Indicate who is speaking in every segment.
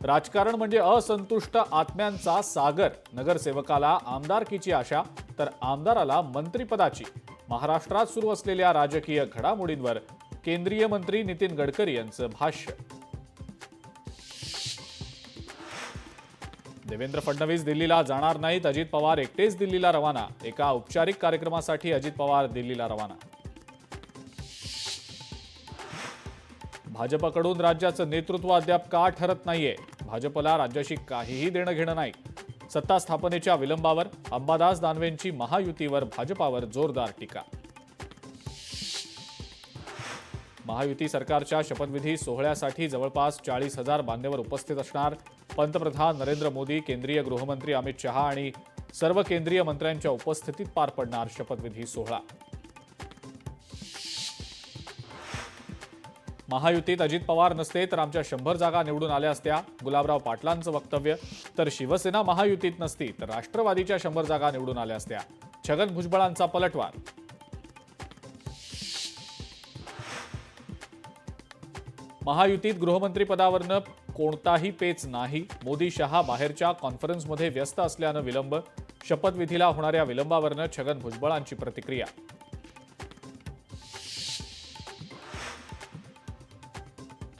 Speaker 1: राजकारण म्हणजे असंतुष्ट आत्म्यांचा सागर. नगरसेवकाला आमदारकीची आशा तर आमदाराला मंत्रिपदाची. महाराष्ट्रात सुरू असलेल्या राजकीय घडामोडींवर केंद्रीय मंत्री नितीन गडकरी यांचं भाष्य. देवेंद्र फडणवीस दिल्लीला जाणार नाहीत. अजित पवार एकटेच दिल्लीला रवाना. एका औपचारिक कार्यक्रमासाठी अजित पवार दिल्लीला रवाना. भाजपकडून राज्याचं नेतृत्व अद्याप का ठरत नाहीये. भाजपला राज्याशी काहीही देणं घेणं नाही. सत्ता स्थापनेच्या विलंबावर अंबादास दानवेंची महायुतीवर भाजपावर जोरदार टीका. महायुती सरकारच्या शपथविधी सोहळ्यासाठी जवळपास 40,000 मान्यवर उपस्थित असणार. पंतप्रधान नरेंद्र मोदी, केंद्रीय गृहमंत्री अमित शहा आणि सर्व केंद्रीय मंत्र्यांच्या उपस्थितीत पार पडणार शपथविधी सोहळा. महायुतीत अजित पवार नसते तर आमच्या 100 जागा निवडून आल्या असत्या. गुलाबराव पाटलांचं वक्तव्य. तर शिवसेना महायुतीत नसती तर राष्ट्रवादीच्या 100 जागा निवडून आल्या असत्या. छगन भुजबळांचा पलटवार. महायुतीत गृहमंत्रीपदावरनं कोणताही पेच नाही. मोदी शहा बाहेरच्या कॉन्फरन्समध्ये व्यस्त असल्यानं विलंब. शपथविधीला होणाऱ्या विलंबावरनं छगन भुजबळांची प्रतिक्रिया.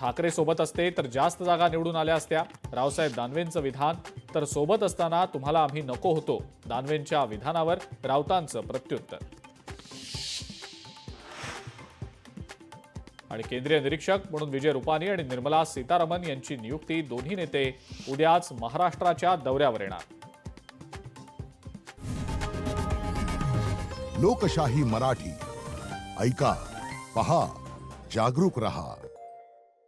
Speaker 1: ठाकरे सोबत असते तर जास्त जागा निवडून आल्या असत्या. रावसाहेब दानवेंचं विधान. तर सोबत असताना तुम्हाला आम्ही नको होतो. दानवेंच्या विधानावर राऊतांचं प्रत्युत्तर. आणि केंद्रीय निरीक्षक म्हणून विजय रुपानी आणि निर्मला सीतारामन यांची नियुक्ती. दोन्ही नेते उद्याच महाराष्ट्राच्या दौऱ्यावर येणार.
Speaker 2: लोकशाही मराठी ऐका, पहा, जागरूक रहा.